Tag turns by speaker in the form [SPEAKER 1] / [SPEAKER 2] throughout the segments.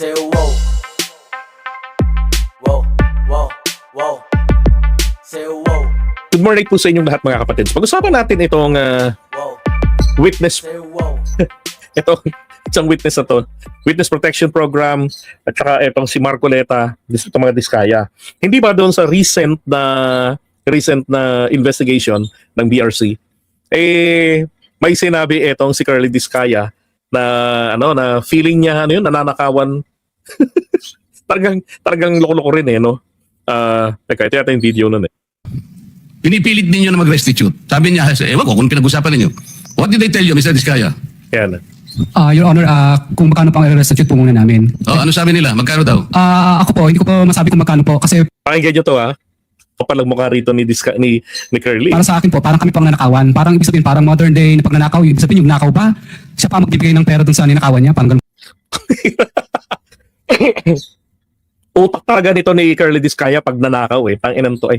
[SPEAKER 1] Say whoa. Whoa, whoa, whoa. Say whoa.
[SPEAKER 2] Good morning po sa inyong lahat mga kapatid. Pag-usapan natin itong
[SPEAKER 1] Whoa.
[SPEAKER 2] witness,
[SPEAKER 1] Say whoa.
[SPEAKER 2] itong isang witness na to, Witness Protection Program, at saka itong si Marcoleta, itong mga Diskaya. Hindi ba doon sa recent na investigation ng BRC, may sinabi itong si Curly Diskaya na na feeling niya nananakawan. talagang loko-loko rin no. Teka, ito yata yung video nun
[SPEAKER 3] Pinipilit ninyo na mag-restitute. Sabi niya, ewan ko kung pinag-usapan ninyo. What did they tell you, Mr. Diskaya?
[SPEAKER 2] Yan.
[SPEAKER 4] Your Honor, kung magkano pang i-restitute po muna namin.
[SPEAKER 3] Ano sabi nila? Magkano daw?
[SPEAKER 4] Ako po, hindi ko po masabi kung magkano po kasi
[SPEAKER 2] Pakinggan nyo to Kapalang mukha rito ni Curly.
[SPEAKER 4] para sa akin po, parang kami pang nanakawan. Parang ibig sabihin, parang modern day na pagnanakaw. Ibig sabihin, yung nakaw ba? Siya pa magbibigay ng pera dun sa ninakawan niya. Parang ganun.
[SPEAKER 2] Utak talaga nito ni Curly Diskaya pag nanakaw Tanginan to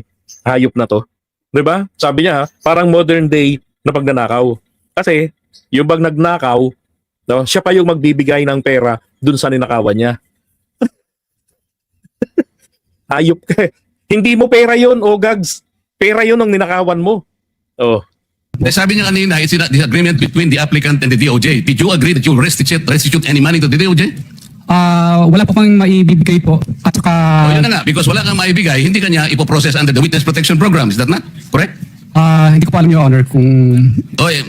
[SPEAKER 2] hayop na to. 'Di ba? Sabi niya parang modern day na pagnanakaw. Kasi yung bang nagnakaw, no, siya pa yung magbibigay ng pera dun sa ninakawan niya. Hayop ka. Hindi mo pera yun, gags. Pera yun ang ninakawan mo.
[SPEAKER 3] Sabi niya kanina, it's a disagreement between the applicant and the DOJ. Did you agree that you restitute any money to the DOJ?
[SPEAKER 4] Wala po kang maibibigay po. At saka,
[SPEAKER 3] Yun na nga, because wala kang maibigay, hindi kanya ipoprocess under the Witness Protection Program. Is that not correct?
[SPEAKER 4] hindi ko po alam, Your Honor, kung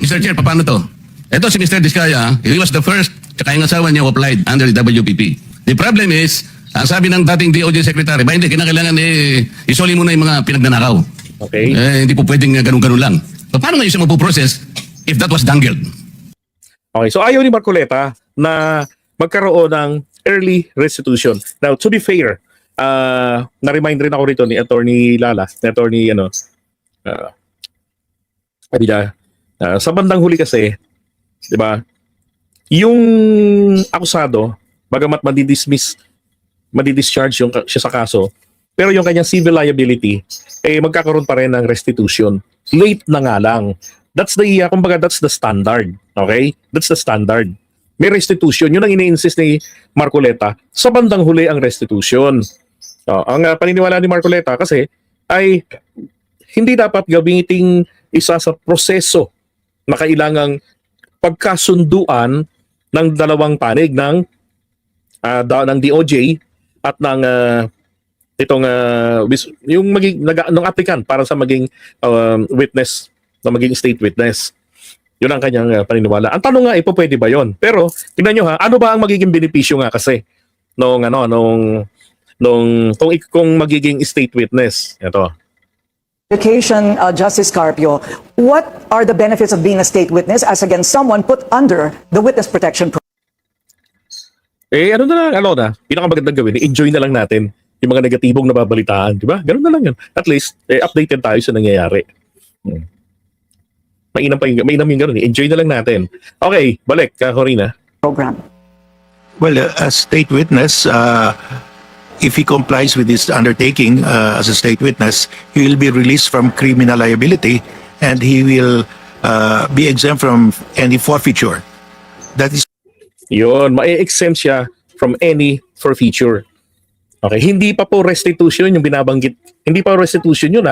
[SPEAKER 3] Mr. Chair, paano to? Ito si Mr. Diskaya, he was the first, tsaka yung asawa niya who applied under the WPP. The problem is, ang sabi ng dating DOJ Secretary, hindi, kinakailangan isoli muna yung mga pinagnanakaw.
[SPEAKER 2] Okay?
[SPEAKER 3] Hindi po pwedeng ganun-ganun lang. So, paano ngayon siya mapoprocess if that was dangled?
[SPEAKER 2] Okay, so ayaw ni Marcoleta na magkaroon ng early restitution. Now, to be fair, na-remind rin ako rito ni Attorney Lala, ni Attorney, sa bandang huli kasi, di ba, yung akusado, bagamat madidischarge siya sa kaso, pero yung kanyang civil liability, magkakaroon pa rin ng restitution. Late na nga lang. That's the standard. Okay? That's the standard. May restitution. Yun ang ini-insist ni Marcoleta. Sa bandang huli ang restitution. Ang paniniwala ni Marcoleta kasi ay hindi dapat gamiting isa sa proseso na kailangang pagkasunduan ng dalawang panig ng DOJ at ng ng applicant para sa maging witness, na maging state witness. Yun ang kanyang paniniwala. Ang tanong nga, pwede ba yon? Pero tingnan nyo ano ba ang magiging benepisyo nga kasi kung magiging state witness? Ito.
[SPEAKER 5] Education, Justice Carpio, what are the benefits of being a state witness as against someone put under the Witness Protection Program?
[SPEAKER 2] Pinakamagandang gawin, enjoy na lang natin yung mga negatibong nababalitaan, di ba? Ganun na lang yun. At least, updated tayo sa nangyayari. Mainam yung ganun. Enjoy na lang natin. Okay, balik, Corina.
[SPEAKER 5] Program.
[SPEAKER 6] Well, as state witness, if he complies with this undertaking as a state witness, he will be released from criminal liability and he will be exempt from any forfeiture. That is
[SPEAKER 2] Yun, ma-exempt siya from any forfeiture. Okay, hindi pa po restitution yung binabanggit. Hindi pa restitution yun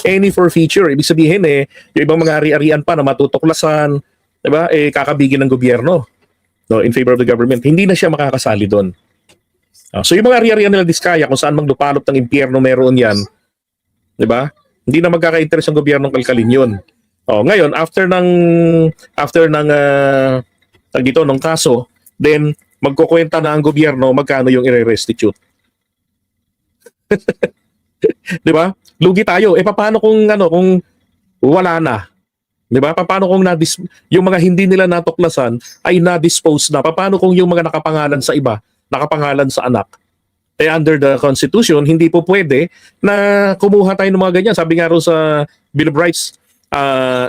[SPEAKER 2] Any forfeiture. Ibig sabihin yung ibang mga ari-arian pa na matutuklasan, diba? Kakabigin ng gobyerno in favor of the government. Hindi na siya makakasali doon. So yung mga ari-arian nila Diskaya, kung saan magdupalot ng impyerno meron yan, diba? Hindi na magkaka-interest ang gobyernong kalkalin yun. Ngayon, after ng kaso, then magkukwenta na ang gobyerno magkano yung i-restitute. 'Di ba? Lugi tayo. Paano kung wala na? 'Di ba? Paano kung yung mga hindi nila natuklasan ay na-dispose na? Paano kung yung mga nakapangalan sa iba, nakapangalan sa anak? Under the Constitution, hindi po pwede na kumuha tayo ng mga ganyan. Sabi nga rin sa Bill of Rights,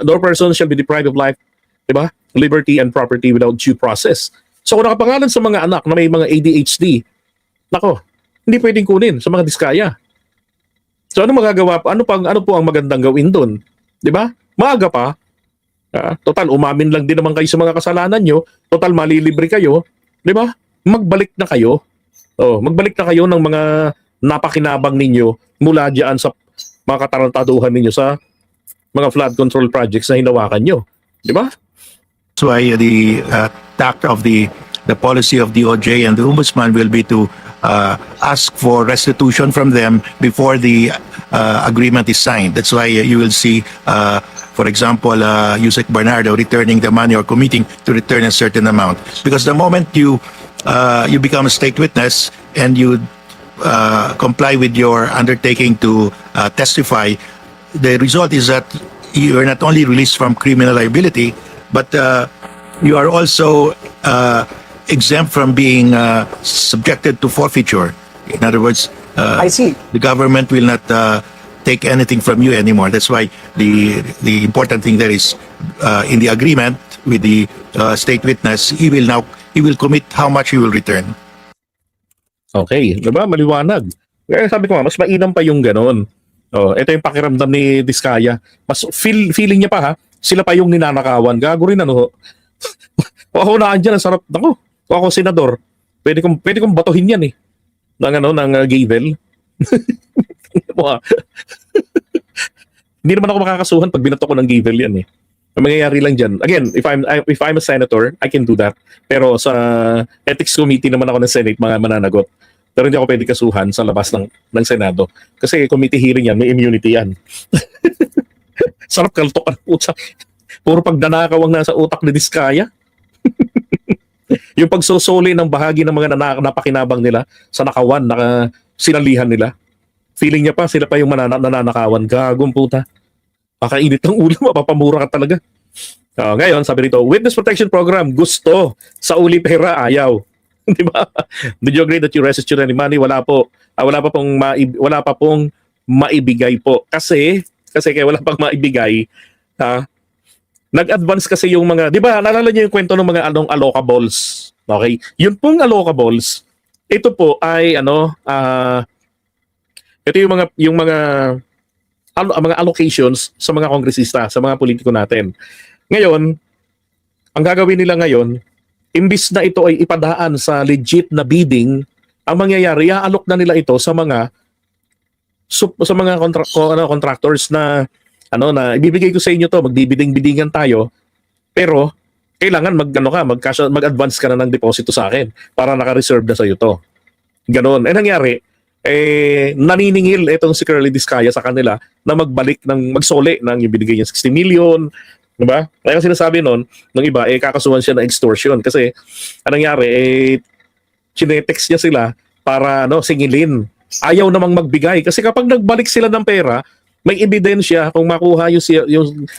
[SPEAKER 2] no person shall be deprived of life, 'di ba? Liberty and property without due process. So kung nakapangalan sa mga anak na may mga ADHD, hindi pwedeng kunin sa mga Diskaya. So ano magagawa? Ano po ang magandang gawin doon? 'Di ba? Maaga pa. Total umamin lang din naman kayo sa mga kasalanan nyo. Total malilibre kayo, 'di ba? Magbalik na kayo. Magbalik na kayo ng mga napakinabang ninyo mula diyan sa mga katarantaduhan ninyo sa mga flood control projects na hinawakan nyo. Di ba?
[SPEAKER 6] That's why the tact of the policy of DOJ and the Ombudsman will be to ask for restitution from them before the agreement is signed. That's why you will see, for example, Yusek Bernardo returning the money or committing to return a certain amount. Because the moment you become a state witness and you comply with your undertaking to testify, the result is that you are not only released from criminal liability, but you are also exempt from being subjected to forfeiture. In other words,
[SPEAKER 5] I see.
[SPEAKER 6] the government will not take anything from you anymore. That's why the important thing there is in the agreement with the state witness, he will commit how much he will return.
[SPEAKER 2] Okay, diba? Maliwanag. Kaya sabi ko mas mainam pa yung ganon. Ito yung pakiramdam ni Diskaya. Mas feeling niya pa ha, sila pa yung ninanakawan. Gago rin ano. Ako na andyan, ang sarap. Ako senador. Pwede kong batuhin yan eh. Ng gavel. Hindi naman ako makakasuhan pag binato ko ng gavel yan eh. Ang mangyayari lang dyan, again, if I'm a senator, I can do that. Pero sa ethics committee naman ako ng Senate, mga mananagot. Pero hindi ako pwede kasuhan sa labas ng Senado. Kasi committee hearing yan, may immunity yan. Sarap kaltok ang utak. Puro pagdanakaw ang nasa utak ni Diskaya. Yung pagsusuli ng bahagi ng mga napakinabang nila sa nakawan, sinalihan nila. Feeling niya pa, sila pa yung nananakawan. Gagong puta. Pakainit ng ulo, mapapamura ka talaga. Ngayon, sabi rito, Witness Protection Program, gusto. Sa uli pera, ayaw. Di ba? Did you agree that you restitute any money? Wala pa pong maibigay po. Kasi kaya wala pang maibigay, nag-advance kasi yung mga, di ba, naalala niyo yung kwento ng mga allocables. Okay? Yun pong allocables, ito po ay ito yung mga allocations sa mga kongresista, sa mga politiko natin. Ngayon, ang gagawin nila ngayon, imbis na ito ay ipadaan sa legit na bidding, ang mangyayari, i-allok na nila ito sa mga contractors na na ibibigay ko sa inyo to, magbibiding-bidingan tayo, pero kailangan mag-advance ka na ng deposito sa akin para naka-reserve na sa iyo to. Ganon. Nangyari, naniningil itong si Curly Diskaya sa kanila na magsole ng ibinigay niya 60 million, diba? Kaya sinasabi nun, ng iba, kakasuhan siya ng extortion kasi anong nangyari, chinetext niya sila para singilin. Ayaw namang magbigay kasi kapag nagbalik sila ng pera, may ebidensya kung makuha yung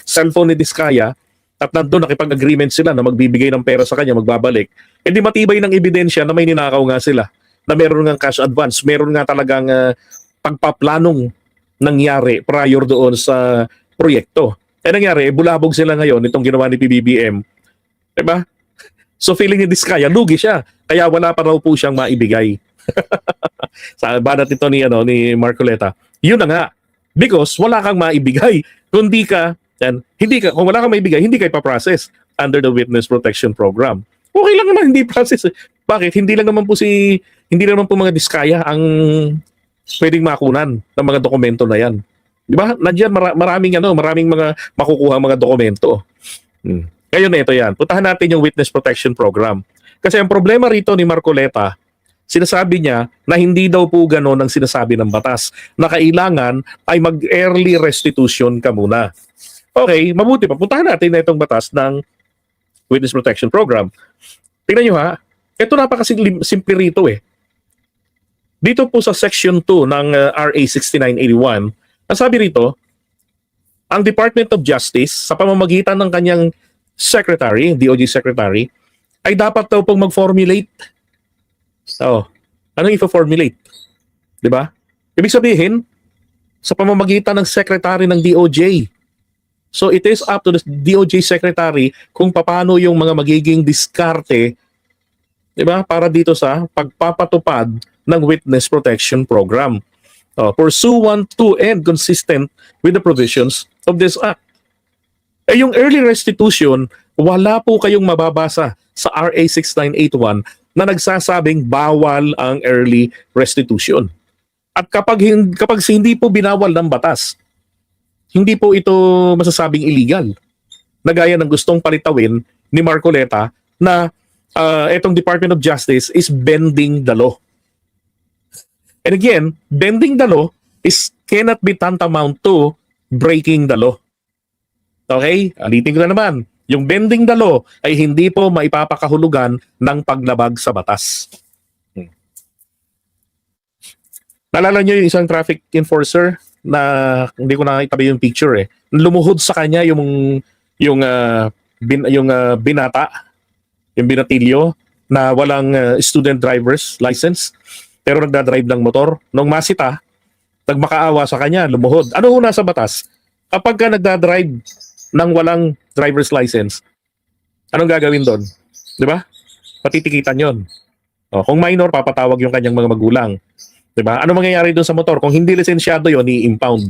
[SPEAKER 2] cellphone ni Diskaya at nandun nakipag-agreement sila na magbibigay ng pera sa kanya, magbabalik. Hindi matibay ng ebidensya na may ninakaw nga sila, na meron nga cash advance, meron nga talagang pagpaplanong nangyari prior doon sa proyekto. Nangyari, bulabog sila ngayon itong ginawa ni PBBM. Diba? So feeling ni Diskaya, lugi siya. Kaya wala pa raw po siyang maibigay. Sa banat ito ni Marcoleta. Yun na nga. Because wala kang maibigay. Kung wala kang maibigay, hindi ka ipaprocess under the Witness Protection Program. Okay lang naman, hindi process. Bakit? Hindi lang naman po mga Diskaya ang pwedeng makunan ng mga dokumento na yan. Di ba? Nandiyan maraming mga makukuha mga dokumento. Ngayon ito yan. Puntahan natin yung Witness Protection Program. Kasi ang problema rito ni Marcoleta, sinasabi niya na hindi daw po gano'n ang sinasabi ng batas. Na kailangan ay mag-early restitution ka muna. Okay, mabuti pa. Puntahan natin na itong batas ng Witness Protection Program. Tingnan nyo ha. Ito napakasimple rito eh. Dito po sa Section 2 ng RA 6981, ang sabi rito, ang Department of Justice sa pamamagitan ng kanyang secretary, DOJ secretary, ay dapat daw pong mag-formulate. Anong i-formulate? Di ba? Ibig sabihin, sa pamamagitan ng secretary ng DOJ. So it is up to the DOJ secretary kung paano yung mga magiging diskarte, di ba, para dito sa pagpapatupad ng Witness Protection Program. Pursuant to and consistent with the provisions of this act. Yung early restitution, wala po kayong mababasa sa RA 6981 na nagsasabing bawal ang early restitution. At kapag hindi po binawal ng batas, hindi po ito masasabing illegal. Na gaya ng gustong palitawin ni Marcoleta na itong Department of Justice is bending the law. And again, bending the law cannot be tantamount to breaking the law. Okay? Alitin ko na naman. Yung bending the law ay hindi po maipapakahulugan ng paglabag sa batas. Naalala nyo yung isang traffic enforcer na hindi ko na itabi yung picture eh. Lumuhod sa kanya yung binata, yung binatilyo na walang student driver's license pero nagdadrive ng motor. Nung masita, nagmakaawa sa kanya, lumuhod. Ano una sa batas? Kapag ka nagdadrive ng walang driver's license, anong gagawin doon? Di ba? Patitikitan yon. O, kung minor, papatawag yung kanyang mga magulang. Di ba? Ano mangyayari doon sa motor? Kung hindi lisensyado yon, i-impound.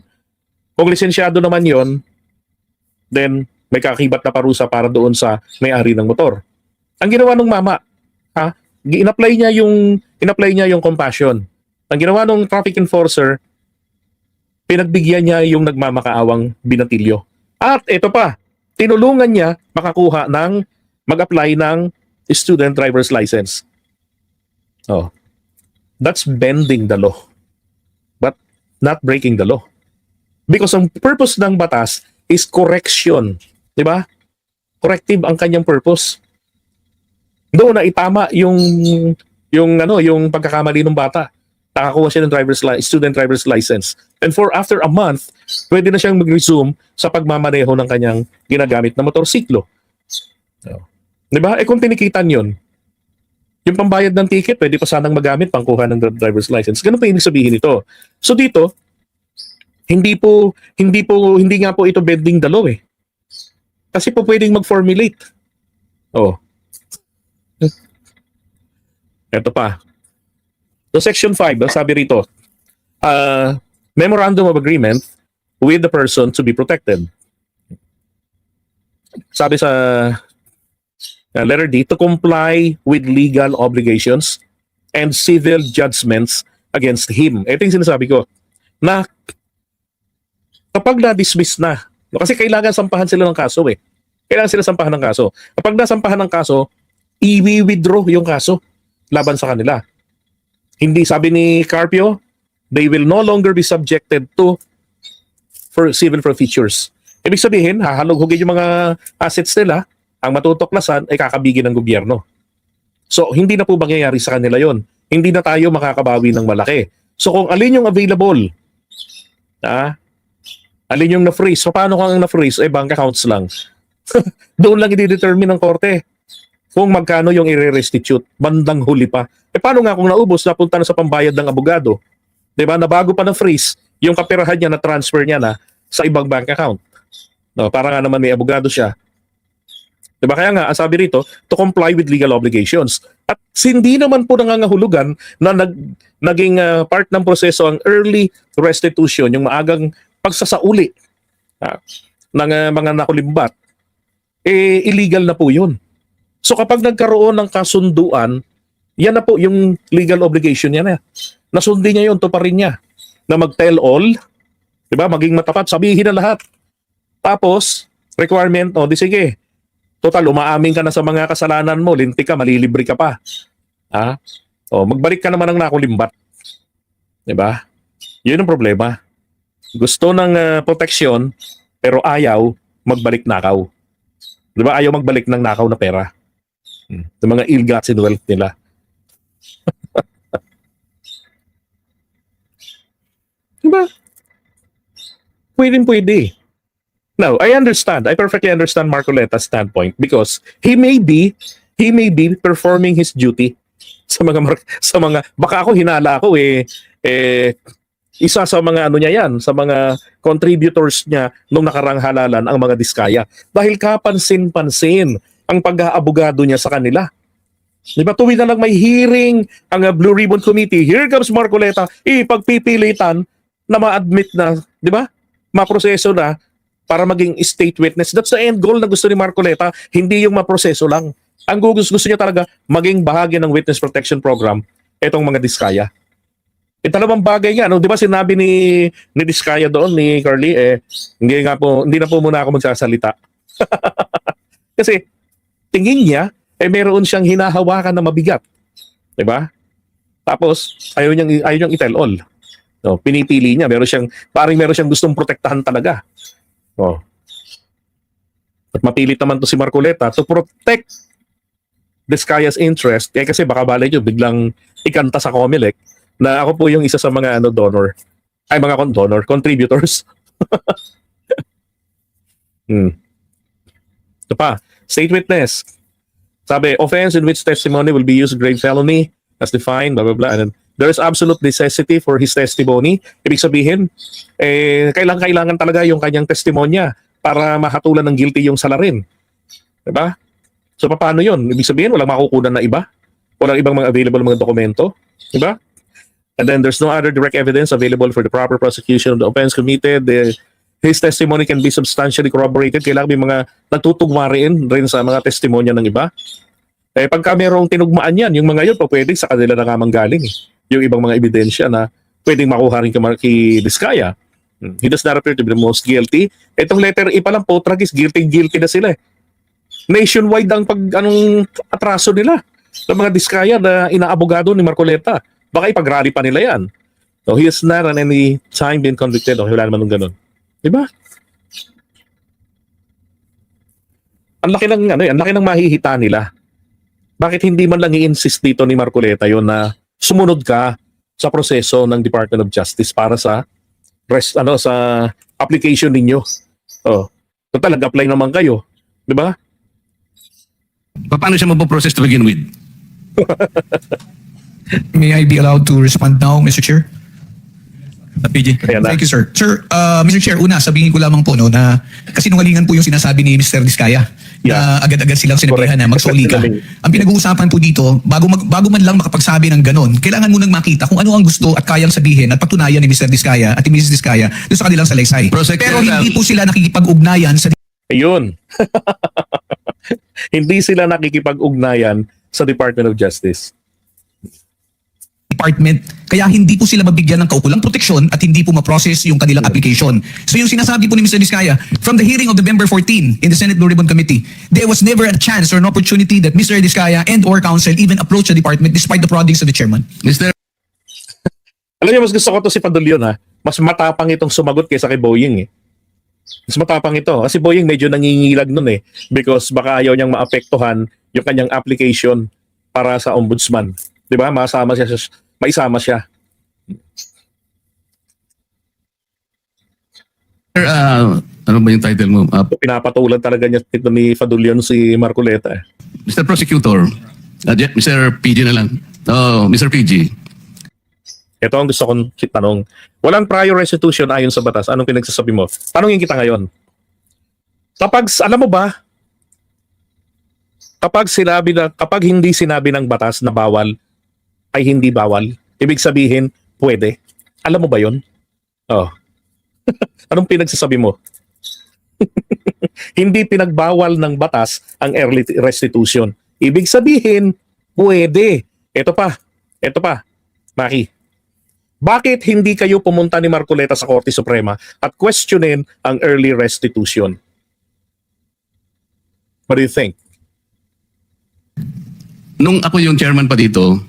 [SPEAKER 2] Kung lisensyado naman yon, then may kakibat na parusa para doon sa may-ari ng motor. Ang ginawa ng mama, in-apply niya yung compassion. Ang ginawa ng traffic enforcer, pinagbigyan niya yung nagmamakaawang binatilyo. At ito pa, tinulungan niya mag-apply ng student driver's license. Oh. That's bending the law, but not breaking the law. Because ang purpose ng batas is correction. Di ba? Corrective ang kanyang purpose. Doon na itama yung pagkakamali ng bata. Nakakuha siya ng student driver's license. And after a month, pwede na siyang mag-resume sa pagmamaneho ng kanyang ginagamit na motorsiklo. Di ba? Kung tinikitan yun, yung pambayad ng ticket, pwede pa sanang magamit pangkuha ng driver's license. Ganun pa ibig sabihin ito. So dito, hindi nga po ito bending the law eh. Kasi po pwedeng mag-formulate. Oh. Ito pa. So section 5, sabi rito, memorandum of agreement with the person to be protected. Sabi sa letter D, to comply with legal obligations and civil judgments against him. Ito yung sinasabi ko, na kapag na-dismiss na, kasi kailangan sampahan sila ng kaso eh. Kailangan sila sampahan ng kaso. Kapag nasampahan ng kaso, i-withdraw yung kaso laban sa kanila. Hindi, sabi ni Carpio, they will no longer be subjected to civil forfeitures. Ibig sabihin, hahalughugin yung mga assets nila, ang matutuklasan ay kakabigin ng gobyerno. So, hindi na po mangyayari sa kanila yon. Hindi na tayo makakabawi ng malaki. So, kung alin yung available, alin yung na-freeze, so paano kung ang na-freeze ay bank accounts lang? Doon lang i-determine ng korte kung magkano yung i-restitute, bandang huli pa. Paano nga kung naubos, napunta na sa pambayad ng abogado? Diba? Na bago pa na-freeze, yung kapirahan niya na-transfer niya na sa ibang bank account. No, para nga naman may abogado siya. Diba? Kaya nga, ang sabi rito, to comply with legal obligations. At hindi naman po nangangahulugan na naging part ng proseso ang early restitution, yung maagang pagsasauli ng mga nakulimbat, illegal na po yun. So kapag nagkaroon ng kasunduan, yan na po yung legal obligation niya na. Nasundin niya yun, tuparin niya. Na mag-tell all, diba? Maging matapat, sabihin na lahat. Tapos, requirement, di sige. Total, umaamin ka na sa mga kasalanan mo, lintik ka, malilibre ka pa. Magbalik ka naman ng nakulimbat. Diba? Yun ang problema. Gusto ng proteksyon, pero ayaw magbalik nakaw. Diba? Ayaw magbalik ng nakaw na pera. Yung mga ill-gotten wealth nila. Diba? Pwede. Now, I perfectly understand Marcoleta's standpoint because he may be performing his duty sa mga baka ako hinala ako isa sa mga niya yan, sa mga contributors niya nung nakarang halalan ang mga Diskaya dahil kapansin-pansin ang pag-aabogado niya sa kanila. Diba, tuwing na lang may hearing ang Blue Ribbon Committee, here comes Marcoleta, ipagpipilitan na ma-admit na, di ba? Maproseso na para maging state witness. That's the end goal na gusto ni Marcoleta, hindi yung maproseso lang. Ang gusto niya talaga maging bahagi ng witness protection program itong mga Diskaya. Dalawang bagay nga, no? 'Di ba sinabi ni Diskaya doon, ni Carly, hindi na po muna ako magsasalita. Kasi tingin niya, meron siyang hinahawakan na mabigat. 'Di ba? Tapos ayaw niyang i-tell all. No, pinipili niya, meron siyang gustong protektahan talaga. Oh. At mapilit naman to si Marcoleta to protect Diskaya's interest, kasi baka balay nyo biglang ikanta sa COMELEC na ako po yung isa sa mga contributors. Ito pa, state witness. Sabi, offense in which testimony will be used grave felony as defined, blah, blah, blah. And then, there is absolute necessity for his testimony. Ibig sabihin, kailangan talaga yung kanyang testimonya para mahatulan ng guilty yung salarin. Diba? So, paano yun? Ibig sabihin, walang makukunan na iba? Walang ibang mga available mga dokumento? Diba? And then, there's no other direct evidence available for the proper prosecution of the offense committed. His testimony can be substantially corroborated. Kailangan may mga nagtutugma rin sa mga testimonya ng iba. Pagka merong tinugmaan yan, yung mga yun, pwedeng sa kanila na nga manggaling. Yung ibang mga ebidensya na pwedeng makuha rin kay Diskaya. He does not appear to be the most guilty. Itong letter E pa lang, Potragis, guilty na sila. Nationwide ang atraso nila ng mga Diskaya na inaabogado ni Marcoleta. Baka ipag-rally pa nila yan. So he has not at any time been convicted. Wala naman nung ganun. Diba? Ang laki ng mahihita nila. Bakit hindi man lang i-insist dito ni Marcoleta yon na sumunod ka sa proseso ng Department of Justice para sa sa application ninyo. Total, nag-apply naman kayo. Di ba?
[SPEAKER 3] Paano siya mapoprocess to begin with?
[SPEAKER 7] May I be allowed to respond now, Mr. Chair? PG.
[SPEAKER 2] Ayan na.
[SPEAKER 7] Thank you, sir. Sir, Mr. Chair, una, sabihin ko lamang po na kasinungalingan po yung sinasabi ni Mr. Diskaya na agad-agad silang sinabihan na magsoli ka. Ang pinag-uusapan po dito, bago man lang makapagsabi ng ganon, kailangan munang makita kung ano ang gusto at kayang sabihin at patunayan ni Mr. Diskaya at ni Mrs. Diskaya doon sa kanilang salaysay. Pero hindi po sila nakikipag-ugnayan sa
[SPEAKER 2] Ayun. Hindi sila nakikipag-ugnayan sa Department of Justice.
[SPEAKER 7] department. Kaya hindi po sila mabigyan ng kaukulang proteksyon at hindi po ma-process yung kanilang application. So yung sinasabi po ni Mr. Diskaya, from the hearing of November 14 in the Senate Blue Ribbon Committee, there was never a chance or an opportunity that Mr. Diskaya and or counsel even approach the department despite the proddings of the chairman.
[SPEAKER 3] Mr.
[SPEAKER 2] Alam niyo, mas gusto ko to si Padulyon ha. Mas matapang itong sumagot kaysa kay Boying eh. Mas matapang ito. Kasi Boying medyo nangingilag nun eh. Because baka ayaw niyang maapektuhan yung kanyang application para sa ombudsman. Di ba? Maisama siya.
[SPEAKER 3] Sir, ano ba yung title mo?
[SPEAKER 2] Pinapatulan talaga niya ito ni Fadulyon si Marcoleta eh.
[SPEAKER 3] Mr. Prosecutor, Mr. PG na lang. Oh, Mr. PG.
[SPEAKER 2] Ito ang gusto kong tanong. Walang prior restitution ayon sa batas. Anong pinagsasabi mo? Tanongin kita ngayon. Alam mo ba, kapag hindi sinabi ng batas na bawal, ay hindi bawal, ibig sabihin, pwede. Alam mo ba yun? Oh. Anong pinagsasabi mo? Hindi pinagbawal ng batas ang early restitution. Ibig sabihin, pwede. Ito pa, Maki. Bakit hindi kayo pumunta ni Marcoleta sa Korte Suprema at questionin ang early restitution? What do you think?
[SPEAKER 3] Nung ako yung chairman pa dito,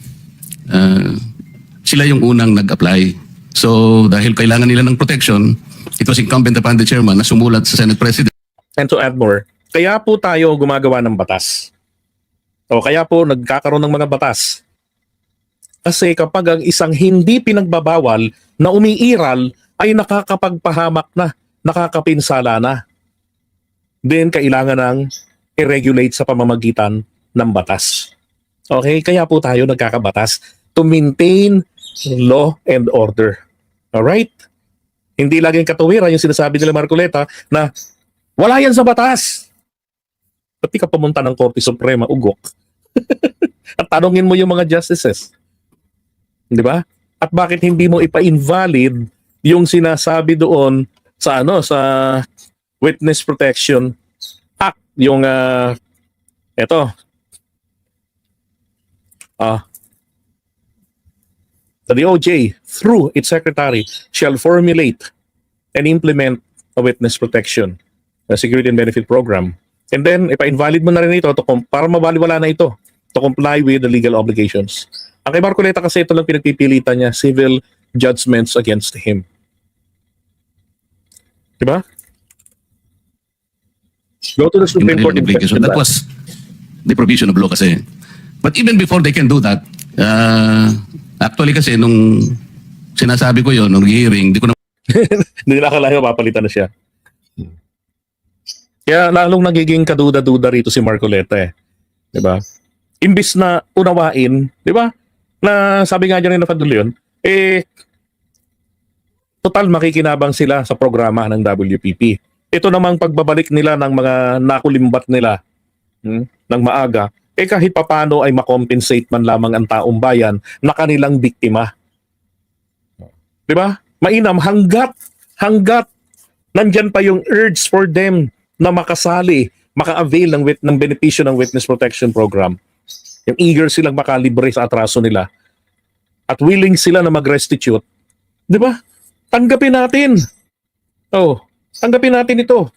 [SPEAKER 3] sila yung unang nag-apply. So dahil kailangan nila ng protection, it was incumbent upon the chairman na sumulat sa Senate President.
[SPEAKER 2] And to add more, kaya po tayo gumagawa ng batas. O kaya po nagkakaroon ng mga batas. Kasi kapag ang isang hindi pinagbabawal na umiiral ay nakakapagpahamak na, nakakapinsala na, then kailangan ng i-regulate sa pamamagitan ng batas. Okay? Kaya po tayo nagkakabatas to maintain law and order. Alright? Hindi laging katuwiran yung sinasabi nila Marcoleta na wala yan sa batas. Pati ka pumunta ng Korte Suprema, ugok. At tanungin mo yung mga justices. Di ba? At bakit hindi mo ipa-invalid yung sinasabi doon sa sa Witness Protection Act, yung The DOJ, through its secretary, shall formulate and implement a witness protection, a security and benefit program. And then, ipa-invalid mo na rin ito para mabaliwala na ito to comply with the legal obligations. Ang kay Marcoleta kasi ito lang pinagpipilitan niya, civil judgments against him. Diba? Go to the Supreme Court. and
[SPEAKER 3] Obligation.
[SPEAKER 2] question
[SPEAKER 3] That was the provision of law kasi. But even before they can do that, actually kasi nung sinasabi ko yon nung hearing, hindi ko na
[SPEAKER 2] Hindi nila akalain mapapalitan na siya. Kaya lalong nagiging kaduda-duda rito si Marcoleta eh. 'Di ba? Imbis na unawain, 'di ba? Na sabi nga diyan na Fadulion, total makikinabang sila sa programa ng WPP. Ito namang pagbabalik nila ng mga nakulimbat nila ng maaga, kahit papano ay makompensate man lamang ang taong bayan na kanilang biktima. 'Di ba? Mainam hanggat nandyan pa yung urge for them na makasali, maka-avail ng benepisyo ng Witness Protection Program. Yung eager silang makalibre sa atraso nila at willing sila na mag-restitute. Di ba? Tanggapin natin. Tanggapin natin ito.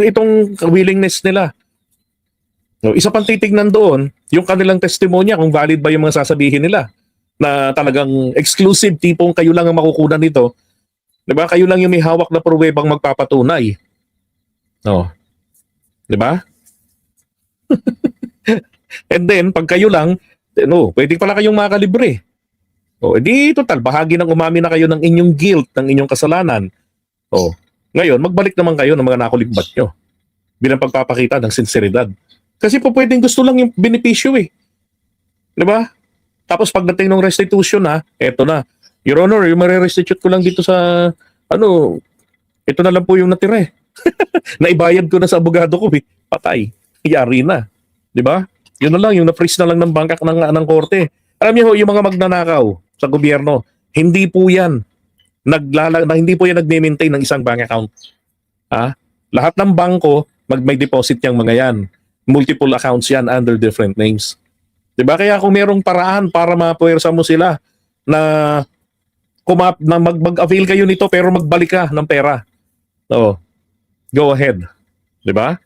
[SPEAKER 2] Itong willingness nila. Isa pang titignan doon, yung kanilang testimonya kung valid ba yung mga sasabihin nila na talagang exclusive tipong kayo lang ang makukunan nito. Diba? Kayo lang yung may hawak na pruwebang magpapatunay. Diba? And then, pag kayo lang, pwede pala kayong makalibre. Edi total, bahagi ng umamin na kayo ng inyong guilt, ng inyong kasalanan. Ngayon, magbalik naman kayo ng mga nakulimbat nyo bilang pagpapakita ng sinseridad. Kasi po pwedeng gusto lang yung benepisyo eh. Diba? Tapos pagdating ng restitution eto na. Your Honor, yung marirestitute ko lang dito sa, ito na lang po yung natira eh. Naibayad ko na sa abogado ko eh. Patay. Yari na. Di ba? Yun na lang, yung na-freeze na lang ng bangkak ng korte. Alam niyo, yung mga magnanakaw sa gobyerno, hindi po yan hindi po yan nag-maintain ng isang bank account. Lahat ng bangko, may deposit yung mga yan. Multiple accounts yan under different names. Di ba? Kaya kung merong paraan para mapuwersa mo sila na mag-avail kayo nito pero magbalik ka ng pera. Go ahead. 'Di ba?